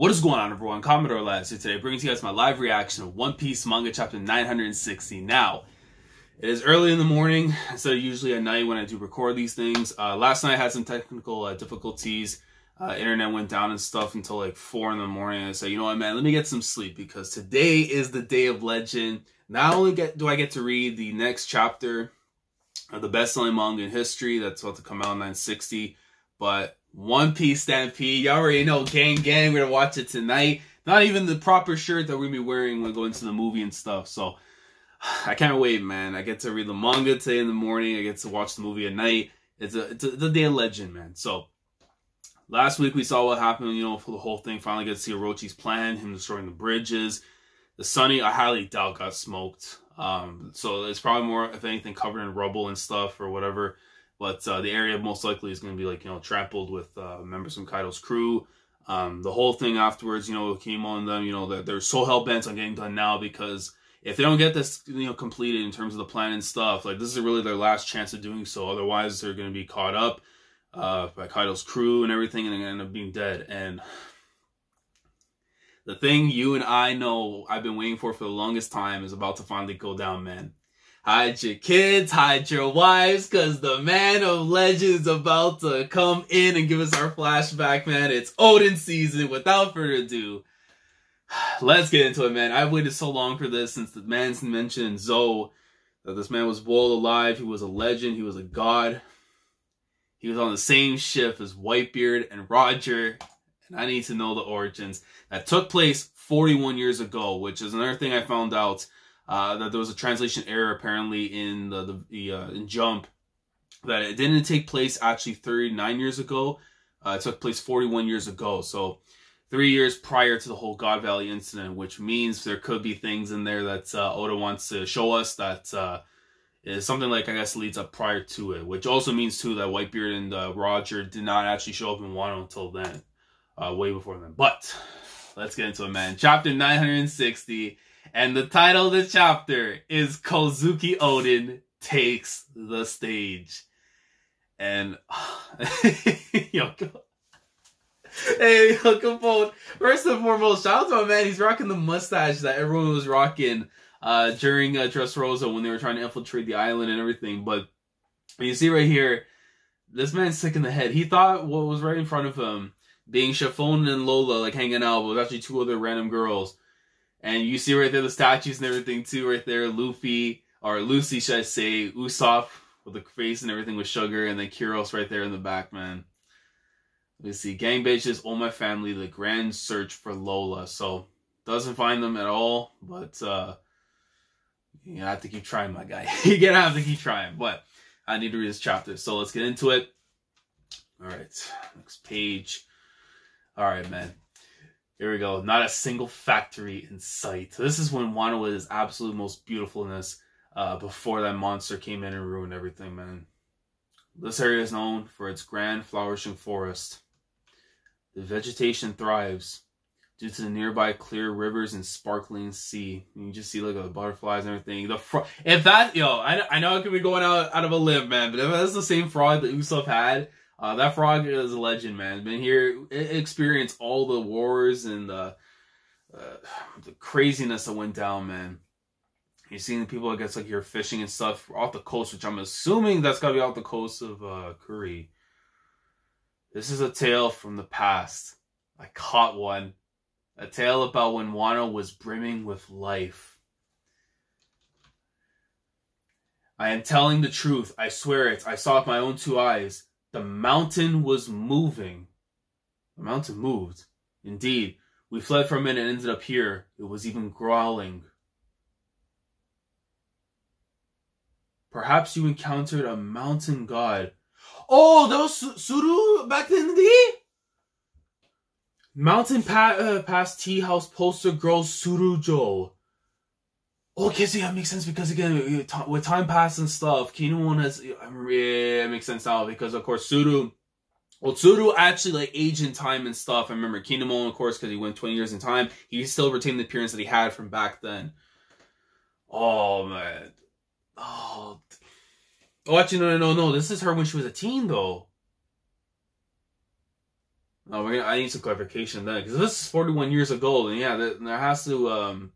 What is going on, everyone? Commodore Laz here today, bringing to you guys my live reaction of One Piece manga chapter 960. Now, it is early in the morning instead of usually at night when I do record these things. Last night I had some technical difficulties. Internet went down and stuff until like 4 in the morning. I said, you know what, man, let me get some sleep because today is the day of legend. Not only do I get to read the next chapter of the best-selling manga in history that's about to come out in 960, but One Piece Stampede, you already know, gang, we're gonna watch it tonight. Not even the proper shirt that we're gonna be wearing when we go into the movie and stuff, so I can't wait, man. I get to read the manga today in the morning, I get to watch the movie at night. It's a day of legend, man. So, last week we saw what happened, you know, for the whole thing. Finally get to see Orochi's plan, him destroying the bridges. The Sunny, I highly doubt, got smoked. So it's probably more, if anything, covered in rubble and stuff or whatever. But the area most likely is going to be, like, you know, trampled with members from Kaido's crew. The whole thing afterwards, you know, came on them, you know, that they're so hell-bent on getting done now because if they don't get this, you know, completed in terms of the plan and stuff, like, this is really their last chance of doing so. Otherwise, they're going to be caught up by Kaido's crew and everything, and they're going to end up being dead. And the thing you and I know I've been waiting for the longest time is about to finally go down, man. Hide your kids, hide your wives, because the man of legend is about to come in and give us our flashback, man. It's Oden season. Without further ado, let's get into it, man. I've waited so long for this since the man's mentioned Zou, that this man was boiled alive. He was a legend. He was a god. He was on the same ship as Whitebeard and Roger. And I need to know the origins. That took place 41 years ago, which is another thing I found out. That there was a translation error apparently in in Jump, that it didn't take place actually 39 years ago. It took place 41 years ago, so 3 years prior to the whole God Valley incident, which means there could be things in there that Oda wants to show us that is something like, I guess, leads up prior to it, which also means too that Whitebeard and Roger did not actually show up in Wano until then, way before then. But let's get into it, man. Chapter 960. And the title of the chapter is Kozuki Oden Takes the Stage. And, yo, hey, yo, Capone. First and foremost, shout out to my man. He's rocking the mustache that everyone was rocking during Dressrosa when they were trying to infiltrate the island and everything. But you see right here, this man's sick in the head. He thought what was right in front of him, being Chiffon and Lola, like, hanging out, was actually two other random girls. And you see right there the statues and everything too, right there. Luffy, or Lucy should I say, Usopp with the face and everything with Sugar, and then Kyros right there in the back, man. Let's see, gang bitches, All My Family, the grand search for Lola. So, doesn't find them at all, but you have to keep trying, my guy. You're gonna have to keep trying, but I need to read this chapter. So let's get into it. Alright, next page. Alright, man. Here we go. Not a single factory in sight. This is when Wano was his absolute most beautifulness before that monster came in and ruined everything, man. This area is known for its grand flourishing forest. The vegetation thrives due to the nearby clear rivers and sparkling sea. You can just see like the butterflies and everything. If that, yo, I know it could be going out of a limb, man, but if that's the same frog that Usopp had, that frog is a legend, man. Been here, experienced all the wars and the craziness that went down, man. You're seeing the people, I guess, like, you're fishing and stuff off the coast, which I'm assuming that's gotta be off the coast of Kuri. This is a tale from the past. I caught one. A tale about when Wano was brimming with life. I am telling the truth. I swear it. I saw it with my own 2 eyes. The mountain was moving. The mountain moved. Indeed, we fled from it and ended up here. It was even growling. Perhaps you encountered a mountain god. Oh, that was Suru back in the day? Mountain past tea house poster girl Surujo. Okay, so yeah, it makes sense because, again, with time pass and stuff, Kinemon has, yeah, it makes sense now because, of course, Tsuru actually, like, aged in time and stuff. I remember Kinemon, of course, because he went 20 years in time, he still retained the appearance that he had from back then. Oh, man. Oh, actually, no, this is her when she was a teen, though. Oh, I need some clarification then, because this is 41 years ago, and yeah, there has to,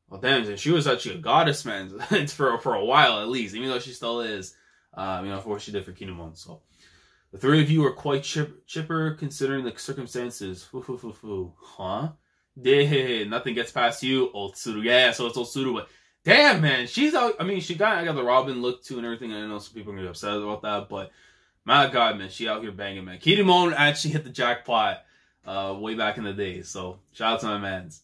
well, damn, she was actually a goddess, man. It's for a while at least, even though she still is, for what she did for Kinemon. So the three of you are quite chipper considering the circumstances. Huh? Nothing gets past you, Otsuru. Yeah, so it's Otsuru, but damn, man, she's out. I mean, I got the Robin look too and everything. I know some people are gonna be upset about that, but my God, man, she out here banging, man. Kinemon actually hit the jackpot way back in the day. So shout out to my mans.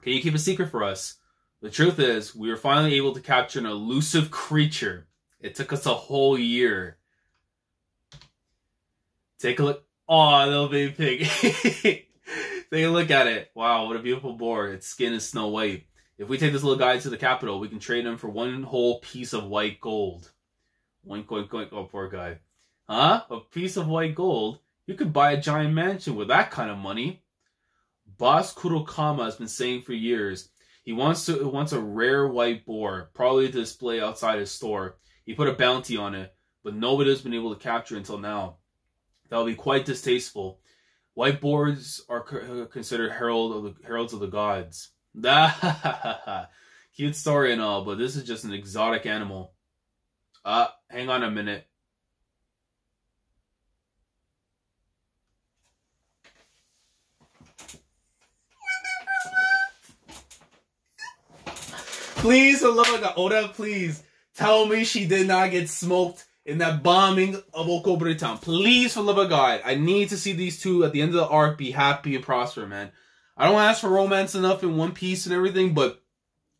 Can you keep a secret for us? The truth is, we were finally able to capture an elusive creature. It took us a whole year. Take a look. Oh, little baby pig. Take a look at it. Wow, what a beautiful boar. Its skin is snow white. If we take this little guy to the capital, we can trade him for one whole piece of white gold. Oink, oink, oink. Oh, poor guy. Huh? A piece of white gold? You could buy a giant mansion with that kind of money. Boss Kurokama has been saying for years he wants a rare white boar, probably to display outside his store. He put a bounty on it, but nobody has been able to capture it until now. That would be quite distasteful. White boars are considered heralds of the gods. Cute story and all, but this is just an exotic animal. Hang on a minute. Please, for the love of God, Oda, please tell me she did not get smoked in that bombing of Okobure Town. Please, for the love of God, I need to see these two at the end of the arc be happy and prosper, man. I don't ask for romance enough in One Piece and everything, but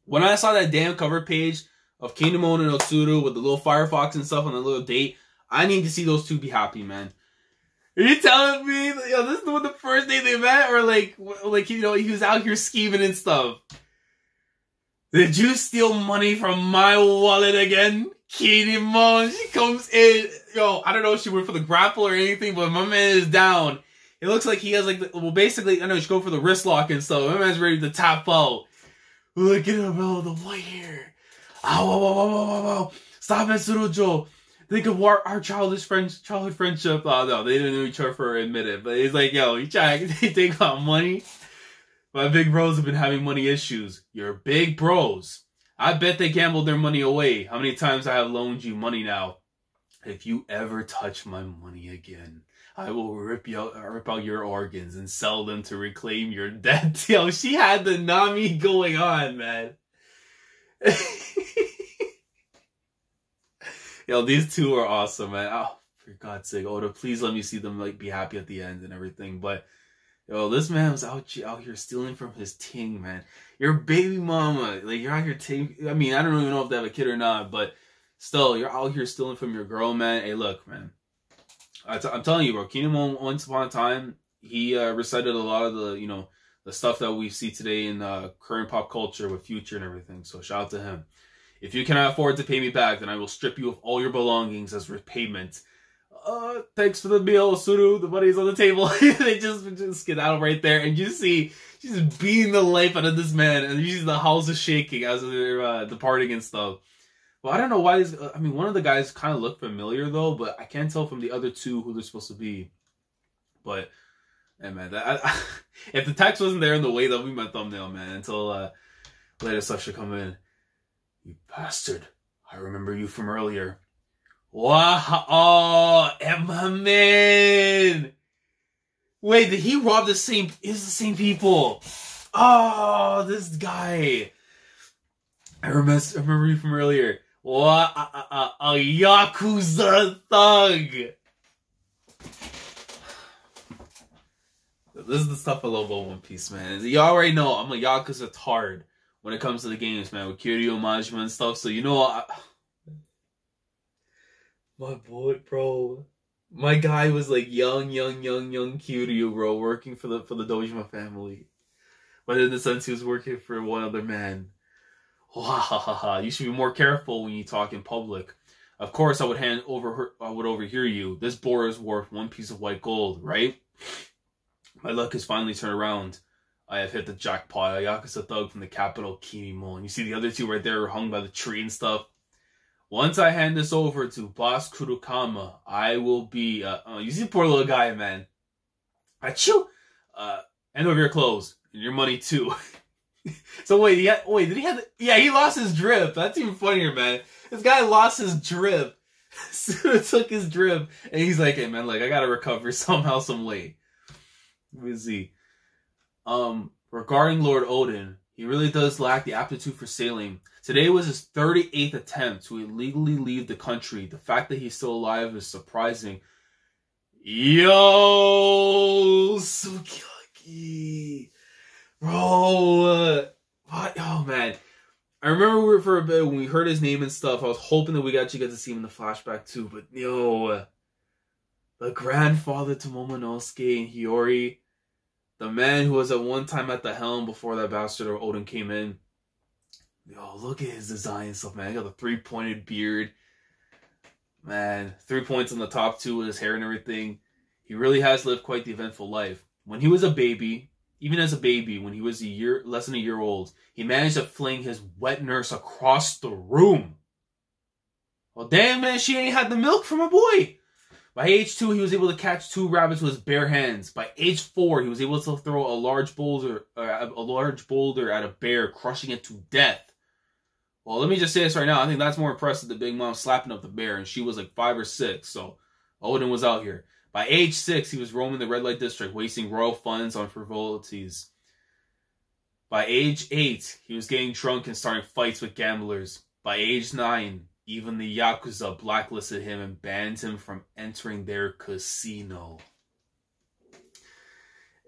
when I saw that damn cover page of Kinemon and Otsuru with the little Firefox and stuff on the little date, I need to see those two be happy, man. Are you telling me, yo, this is the first day they met, or like he was out here scheming and stuff? Did you steal money from my wallet again? Kinemon, she comes in. Yo, I don't know if she went for the grapple or anything, but my man is down. It looks like he has basically, I know she go for the wrist lock and stuff. My man's ready to tap out. Look at him, bro, the white hair. Ow. Stop it, Tsurujo. Think of our childhood friendship. Oh, no, they didn't know each other for a minute. But he's like, yo, you trying to take my money? My big bros have been having money issues. Your big bros. I bet they gambled their money away. How many times I have loaned you money now? If you ever touch my money again, I will rip out your organs and sell them to reclaim your debt. Yo, she had the Nami going on, man. Yo, these two are awesome, man. Oh, for God's sake, Oda, please let me see them be happy at the end and everything. But yo, this man was out here stealing from his ting, man. Your baby mama, you're out here I mean, I don't even know if they have a kid or not, but still, you're out here stealing from your girl, man. Hey, look, man. I'm telling you, bro. Kinemon, once upon a time, he recited a lot of the, the stuff that we see today in current pop culture with Future and everything. So shout out to him. If you cannot afford to pay me back, then I will strip you of all your belongings as repayment. Thanks for the meal, Suru. The money's on the table. They just get out right there, and you see she's beating the life out of this man, and you see the house is shaking as they're departing and stuff. Well, I don't know why. One of the guys kind of looked familiar though, but I can't tell from the other two who they're supposed to be. But, hey, man, if the text wasn't there in the way, that would be my thumbnail, man. Until later stuff should come in. You bastard! I remember you from earlier. Wow! Oh, Emma, man! Wait, did he rob the same people? Oh, this guy! I remember you from earlier. What? A Yakuza thug! This is the stuff I love about One Piece, man. You already know I'm a Yakuza tard when it comes to the games, man, with Kiryu Majima and stuff. So my boy, bro. My guy was young Kiryu, bro, working for the Dojima family. But in the sense he was working for one other man. You should be more careful when you talk in public. Of course, I would overhear you. This boar is worth one piece of white gold, right? My luck has finally turned around. I have hit the jackpot. A Yakuza thug from the capital, Kinemon. You see the other two right there hung by the tree and stuff. Once I hand this over to Boss Kurokama, I will be... you see the poor little guy, man. Achoo! Hand over your clothes and your money too. So wait, did he have? Yeah, he lost his drip. That's even funnier, man. This guy lost his drip. Suda took his drip, and he's like, "Hey, man, like I gotta recover somehow, some way." Let me see. Regarding Lord Odin, he really does lack the aptitude for sailing. Today was his 38th attempt to illegally leave the country. The fact that he's still alive is surprising. Yo, Sukiyaki. Bro, what? Oh, man. I remember for a bit when we heard his name and stuff, I was hoping that we actually get to see him in the flashback too. But, yo, the grandfather to Momonosuke and Hiyori, the man who was at one time at the helm before that bastard or Odin came in. Yo, look at his design and stuff, man. He got the three-pointed beard. Man, 3 points on the top too with his hair and everything. He really has lived quite the eventful life. When he was a baby, even as a baby, when he was less than a year old, he managed to fling his wet nurse across the room. Well, damn, man, she ain't had the milk for my boy. By age 2, he was able to catch 2 rabbits with his bare hands. By age 4, he was able to throw a large boulder at a bear, crushing it to death. Well, let me just say this right now. I think that's more impressive than Big Mom slapping up the bear, and she was like 5 or 6, so Odin was out here. By age 6, he was roaming the red light district, wasting royal funds on frivolities. By age 8, he was getting drunk and starting fights with gamblers. By age 9, even the Yakuza blacklisted him and banned him from entering their casino.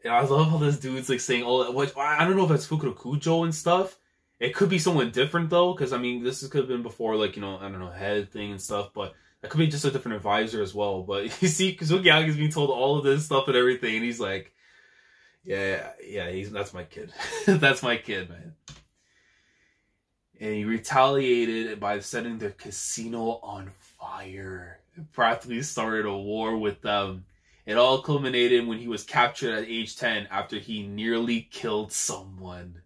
And I love how this dude's like saying all that. Which, I don't know if that's Fukurokujo and stuff. It could be someone different though, because I mean, this could have been before, like, you know, I don't know, head thing and stuff, but that could be just a different advisor as well. But you see, Sukiyaki's being told all of this stuff and everything, and he's like, yeah, that's my kid. That's my kid, man. And he retaliated by setting the casino on fire. It practically started a war with them. It all culminated when he was captured at age 10 after he nearly killed someone.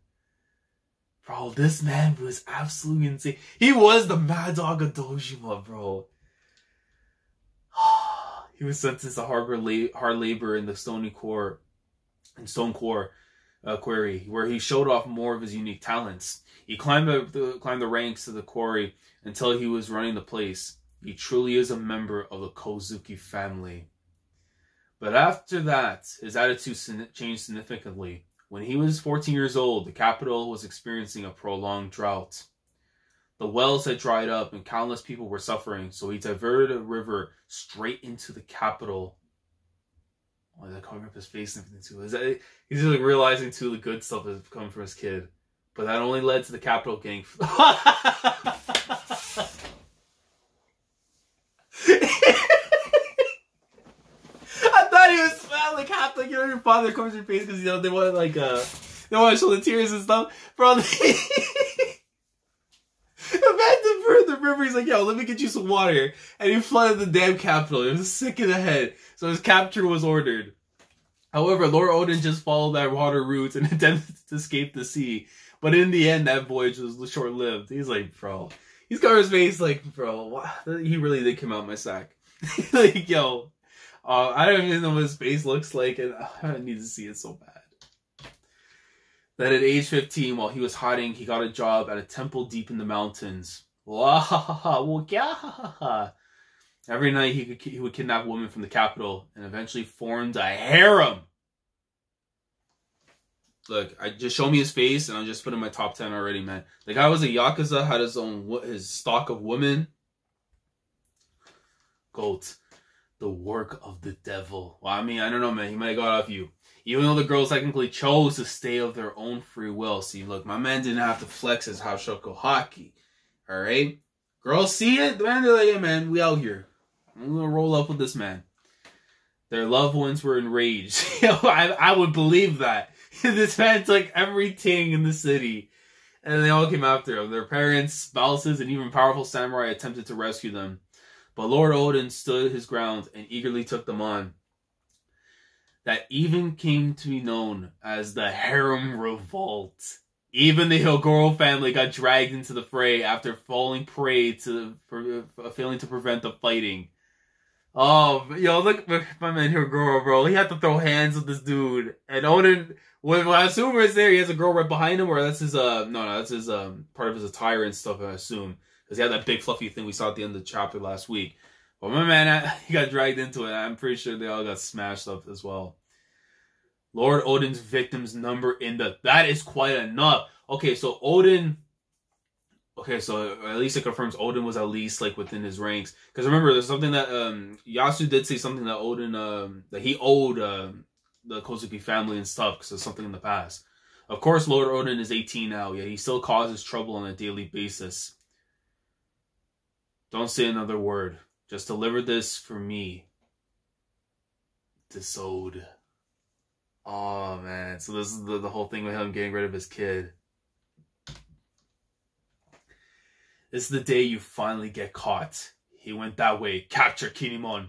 Bro, this man was absolutely insane. He was the Mad Dog of Dojima, bro. He was sentenced to hard labor in the Stone Quarry, where he showed off more of his unique talents. He climbed the ranks of the quarry until he was running the place. He truly is a member of the Kozuki family. But after that, his attitude changed significantly. When he was 14 years old, the capital was experiencing a prolonged drought. The wells had dried up and countless people were suffering, so he diverted a river straight into the capital. Oh, that covering up his face and everything too. He's just like realizing too the good stuff that's coming from his kid. But that only led to the capital getting... He was like half like, you know, your father covers your face because, you know, they want to like they want to show the tears and stuff. Bro, the river, he's like, yo, let me get you some water, and he flooded the damn capital. He was sick in the head, so his capture was ordered. However, Lord Odin just followed that water route and attempted to escape the sea, but in the end, that voyage was short-lived. He's like, bro, he's covered his face like, bro, wow, he really did come out my sack. Like, yo. I don't even know what his face looks like, and I need to see it so bad. Then at age 15, while he was hiding, he got a job at a temple deep in the mountains. Every night he would kidnap women from the capital and eventually formed a harem. Look, just show me his face and I'll just put him in my top 10 already, man. The guy was a Yakuza, had his stock of women. Goat. The work of the devil. Well, I mean, I don't know, man. He might have got off you. Even though the girls technically chose to stay of their own free will. See, look, my man didn't have to flex his Hashoko Haki. Alright? Girls see it, man, they're like, hey, man, we out here. I'm gonna roll up with this man. Their loved ones were enraged. I would believe that. This man took everything in the city. And they all came after him. Their parents, spouses, and even powerful samurai attempted to rescue them. But Lord Odin stood his ground and eagerly took them on. That even came to be known as the Harem Revolt. Even the Higoro family got dragged into the fray after falling prey to failing to prevent the fighting. Oh, yo, look, my man Hirogoro, bro. He had to throw hands with this dude. And Oden, when I assume it's there, he has a girl right behind him, or that's his, no, that's his, part of his attire and stuff, I assume. Because he had that big fluffy thing we saw at the end of the chapter last week. But my man, he got dragged into it. I'm pretty sure they all got smashed up as well. Lord Oden's victims number in the... That is quite enough. Okay, so Oden... Okay, so at least it confirms Oden was at least, like, within his ranks. Because remember, there's something that... Yasu did say something that Oden... that he owed the Kozuki family and stuff, because there's something in the past. Of course, Lord Oden is 18 now, yet he still causes trouble on a daily basis. Don't say another word. Just deliver this for me. Disode. Oh, man. So this is the whole thing with him getting rid of his kid. This is the day you finally get caught. He went that way. Capture Kinemon.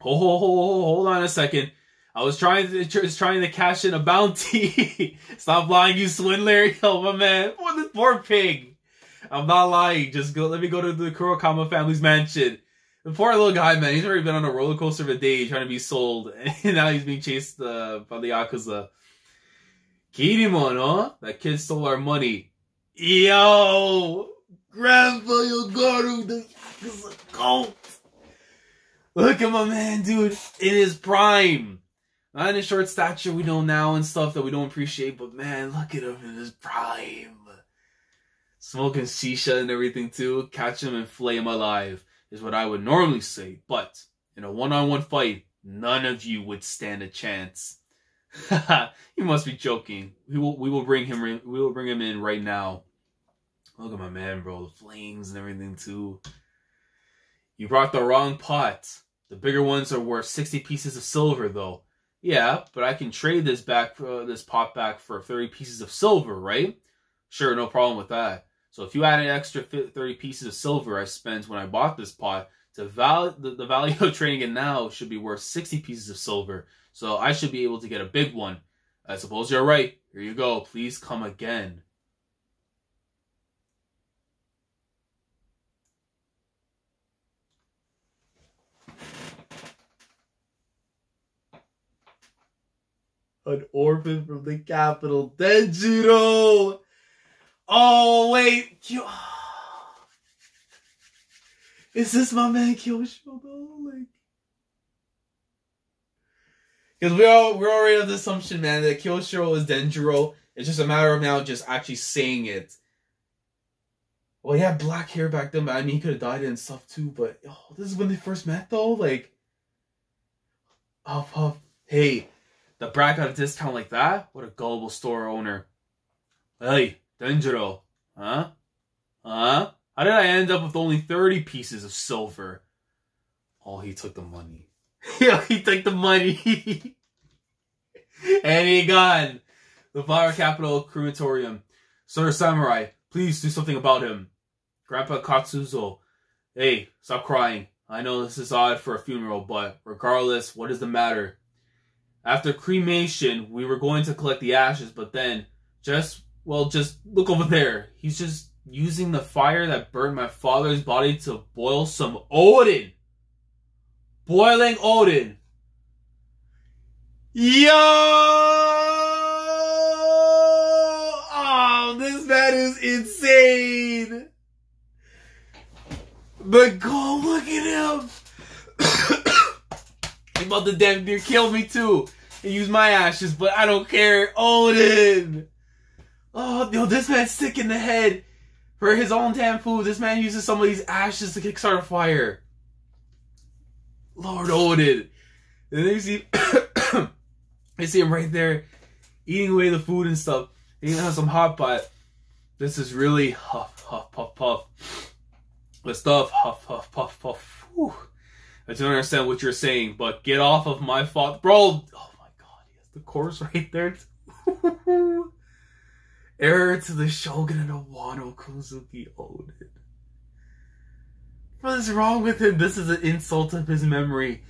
Hold on a second. I was trying to cash in a bounty. Stop lying, you swindler. Yo, my man. Poor pig. I'm not lying. Just go. Let me go to the Kurokama family's mansion. The poor little guy, man. He's already been on a roller coaster of a day trying to be sold. And now he's being chased by the Yakuza. Kinemon, huh? That kid stole our money. Yo! Grandpa Yogaru, the Yakuza cult. Look at my man, dude. In his prime. Not in his short stature we know now and stuff that we don't appreciate. But man, look at him in his prime. Smoking shisha and everything too. Catch him and flay him alive is what I would normally say. But in a one-on-one fight, none of you would stand a chance. You must be joking. We will bring him in right now. Look at my man, bro. The flames and everything too. You brought the wrong pot. The bigger ones are worth 60 pieces of silver though. Yeah, but I can trade this pot back for 30 pieces of silver, right? Sure, no problem with that. So if you add an extra 30 pieces of silver I spent when I bought this pot, the value of trading it now should be worth 60 pieces of silver. So I should be able to get a big one. I suppose you're right. Here you go. Please come again. An orphan from the capital, Denjiro! Oh, wait! Is this my man Kyoshiro, though? Like... Because we're already on the assumption, man, that Kyoshiro is Denjiro. It's just a matter of now just actually saying it. Well, he had black hair back then, but I mean, he could have dyed it and stuff, too. But, oh, this is when they first met, though? Like... Oh, hey... The brat got a discount like that? What a gullible store owner. Hey, Denjiro. Huh? Huh? How did I end up with only 30 pieces of silver? Oh, he took the money. Yeah, he took the money. And he gone. The Flower Capital Crematorium. Sir Samurai, please do something about him. Grandpa Katsuzo. Hey, stop crying. I know this is odd for a funeral, but regardless, what is the matter? After cremation, we were going to collect the ashes, but then, just look over there. He's just using the fire that burned my father's body to boil some Oden. Boiling Oden. Yo! Oh, this man is insane. But go look at him. He's about to damn near kill me too. And use my ashes, but I don't care. Oden! Oh, yo, this man's sick in the head. For his own damn food, this man uses some of these ashes to kickstart a fire. Lord Oden. And then you see, you see him right there, eating away the food and stuff. He even has some hot pot. This is really huff, huff, puff, puff. The stuff, huff, huff, puff, puff. Whew. I don't understand what you're saying, but get off of my father. Bro, oh my god, he has the corpse right there. Heir to the Shogun and Wano Kozuki Oden. What is wrong with him? This is an insult of his memory.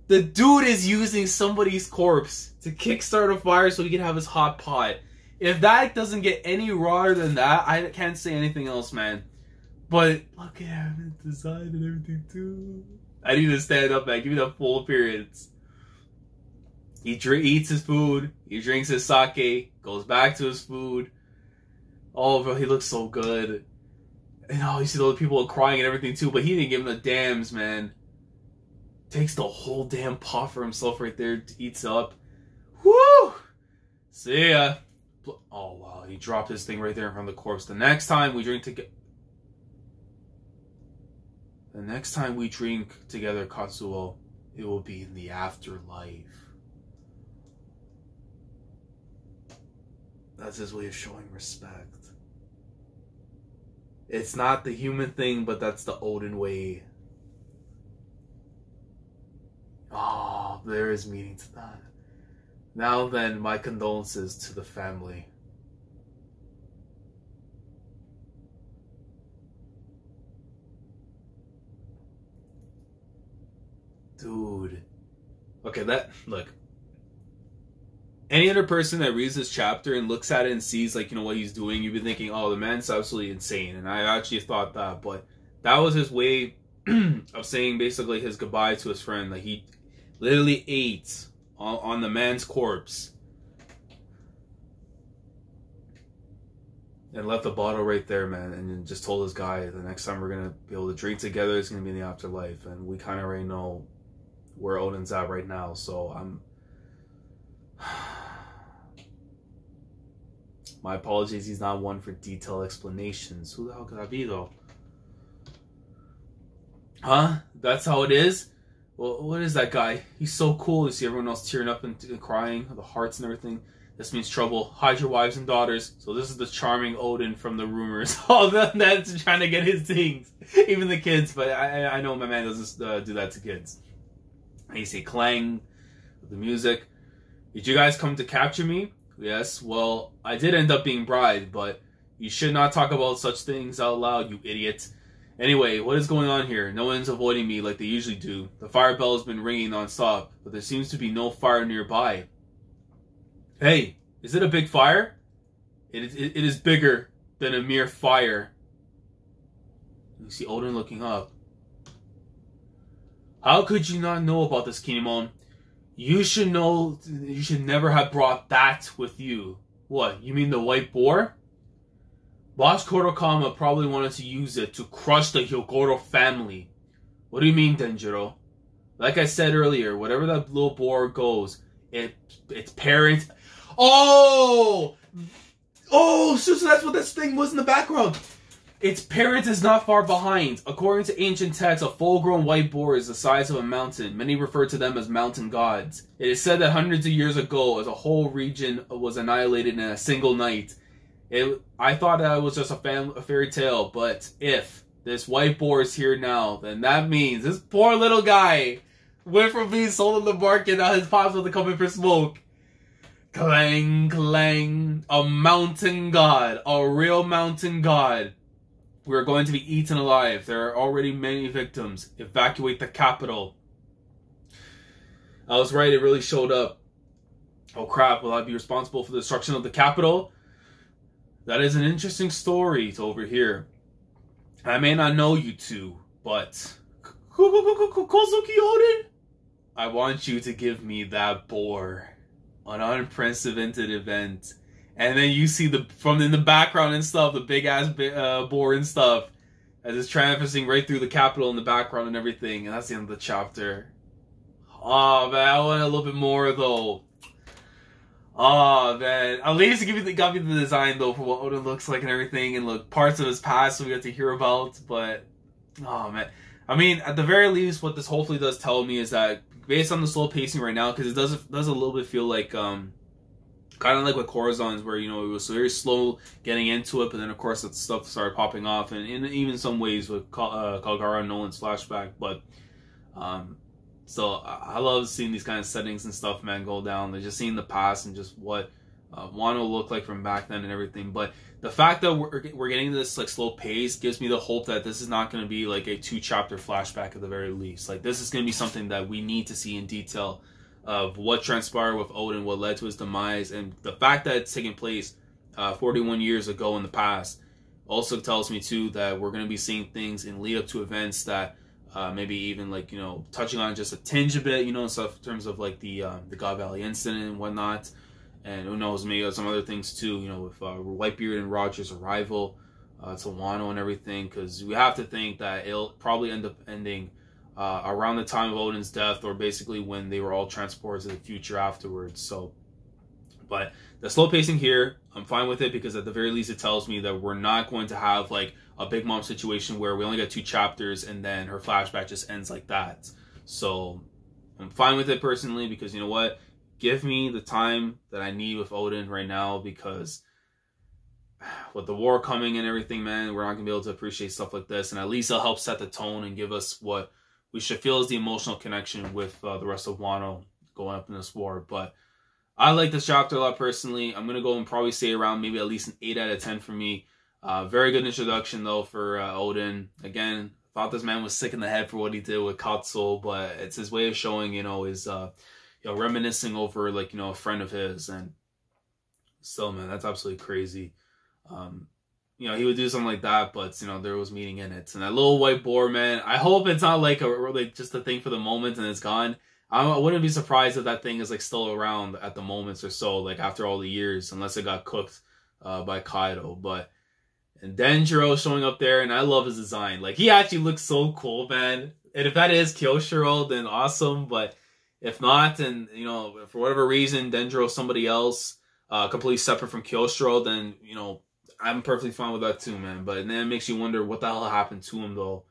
The dude is using somebody's corpse to kickstart a fire so he can have his hot pot. If that doesn't get any rawer than that, I can't say anything else, man. But look at him, his design and everything too. I need to stand up, man. Give me the full appearance. He eats his food. He drinks his sake. Goes back to his food. Oh, bro, he looks so good. And oh, you see those people crying and everything too, but he didn't give him the dams, man. Takes the whole damn pot for himself right there. Eats up. Woo! See ya. Oh, wow. He dropped his thing right there in front of the corpse. The next time we drink together, Katsuo, it will be in the afterlife. That's his way of showing respect. It's not the human thing, but that's the Odin way. Oh, there is meaning to that. Now then, my condolences to the family. Dude. Okay, look. Any other person that reads this chapter and looks at it and sees, like, you know, what he's doing, you'd be thinking, oh, the man's absolutely insane. And I actually thought that, but that was his way of saying basically his goodbye to his friend. Like, he literally ate on the man's corpse and left the bottle right there, man, and just told this guy the next time we're gonna be able to drink together is gonna be in the afterlife. And we kind of already know where Odin's at right now, so I'm my apologies, he's not one for detailed explanations. Who the hell could that be, though? Huh? That's how it is? Well, what is that guy? He's so cool. You see everyone else tearing up and crying, the hearts and everything. This means trouble. Hide your wives and daughters. So this is the charming Odin from the rumors. Oh, that's trying to get his things. Even the kids, but I know my man doesn't do that to kids. And you see clang with the music. Did you guys come to capture me? Yes, well, I did end up being bribed, but you should not talk about such things out loud, you idiot. Anyway, what is going on here? No one's avoiding me like they usually do. The fire bell has been ringing non-stop, but there seems to be no fire nearby. Hey, is it a big fire? It is bigger than a mere fire. You see Odin looking up. How could you not know about this, Kinemon? You should know, you should never have brought that with you. What, you mean the white boar? Boss Kodokama probably wanted to use it to crush the Hyogoro family. What do you mean, Denjiro? Like I said earlier, whatever that little boar goes, its parents... Oh! Oh, so that's what this thing was in the background. Its parent is not far behind. According to ancient texts, a full-grown white boar is the size of a mountain. Many refer to them as mountain gods. It is said that hundreds of years ago, as a whole region was annihilated in a single night. I thought that it was just a fairy tale, but if this white boar is here now, then that means this poor little guy went from being sold in the market, now his pops was coming for smoke. Clang, clang. A mountain god. A real mountain god. We are going to be eaten alive. There are already many victims. Evacuate the capital. I was right, it really showed up. Oh crap, will I be responsible for the destruction of the capital? That is an interesting story to overhear. I may not know you two, but... Kozuki Odin? I want you to give me that boar. An unprecedented event. And then you see from in the background and stuff, the big ass boar and stuff, as it's traversing right through the capital in the background and everything. And that's the end of the chapter. Oh man, I want a little bit more though. Oh man, at least it got me the design though for what Odin looks like and everything, and look parts of his past we got to hear about. But oh man, I mean at the very least, what this hopefully does tell me is that based on the slow pacing right now, because it does a little bit feel like kind of like with Corazon's, where, you know, it was very slow getting into it, but then of course that stuff started popping off, and in even some ways with Kagura and Nolan's flashback. But so I love seeing these kind of settings and stuff, man, go down. They're just seeing the past and just what Wano looked like from back then and everything. But the fact that we're getting this like slow pace gives me the hope that this is not going to be like a 2-chapter flashback at the very least. Like this is going to be something that we need to see in detail of what transpired with Odin, what led to his demise, and the fact that it's taking place 41 years ago in the past also tells me too that we're going to be seeing things in lead up to events that maybe even like, you know, touching on just a tinge a bit, you know, stuff in terms of like the God Valley incident and whatnot. And who knows, maybe some other things too, you know, with Whitebeard and Roger's arrival to Wano and everything, because we have to think that it'll probably end up ending around the time of Oden's death, or basically when they were all transported to the future afterwards. So, but the slow pacing here, I'm fine with it, because at the very least it tells me that we're not going to have like a Big Mom situation where we only get 2 chapters and then her flashback just ends like that. So I'm fine with it personally, because you know what? Give me the time that I need with Oden right now, because with the war coming and everything, man, we're not going to be able to appreciate stuff like this. And at least it'll help set the tone and give us what we should feel is the emotional connection with the rest of Wano going up in this war. But I like this chapter a lot personally. I'm going to go and probably say around maybe at least an 8 out of 10 for me. Very good introduction, though, for Oden. Again, thought this man was sick in the head for what he did with Katsuo, but it's his way of showing, you know, his... you know, reminiscing over, like, you know, a friend of his. And still, man, that's absolutely crazy. You know, he would do something like that, but, you know, there was meaning in it. And that little white boar, man, I hope it's not like just a thing for the moment and it's gone. I wouldn't be surprised if that thing is like still around at the moments or so, like after all the years, unless it got cooked by Kaido. But and Denjiro showing up there, and I love his design. Like, he actually looks so cool, man. And if that is Kyoshiro, then awesome. But if not, and, you know, for whatever reason, Denjiro somebody else, completely separate from Kyoshiro, then, you know, I'm perfectly fine with that too, man. But then it makes you wonder what the hell happened to him, though,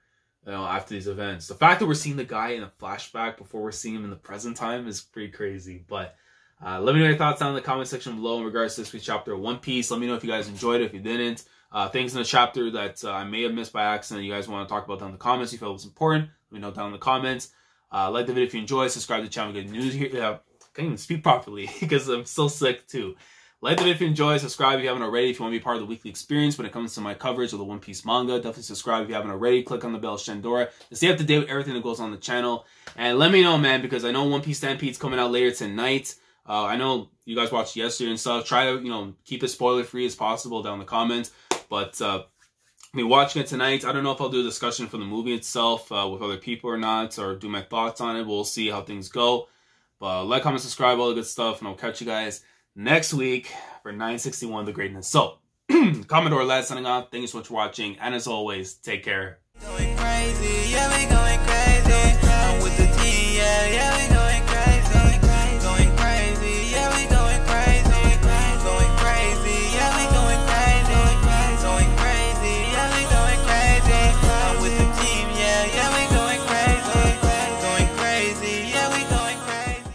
you know, after these events. The fact that we're seeing the guy in a flashback before we're seeing him in the present time is pretty crazy. But let me know your thoughts down in the comment section below in regards to this week's chapter of One Piece. Let me know if you guys enjoyed it, if you didn't. Things in the chapter that I may have missed by accident you guys want to talk about down in the comments. You feel it was important, let me know down in the comments. Like the video if you enjoy, subscribe to the channel, get news here. I can't even speak properly because I'm still sick too. Like the video if you enjoy, subscribe if you haven't already. If you want to be part of the weekly experience when it comes to my coverage of the One Piece manga, definitely subscribe if you haven't already. Click on the bell, Shandora, to stay up to date with everything that goes on the channel. And let me know, man, because I know One Piece Stampede's coming out later tonight. I know you guys watched yesterday and stuff. Try to, you know, keep it spoiler free as possible down in the comments. But me watching it tonight, I don't know if I'll do a discussion for the movie itself with other people or not, or do my thoughts on it. We'll see how things go. But like, comment, subscribe, all the good stuff, and I'll catch you guys next week for 961 The Greatness. So, Commodore Lad signing off. Thank you so much for watching, and as always, take care. Going crazy, yeah, we going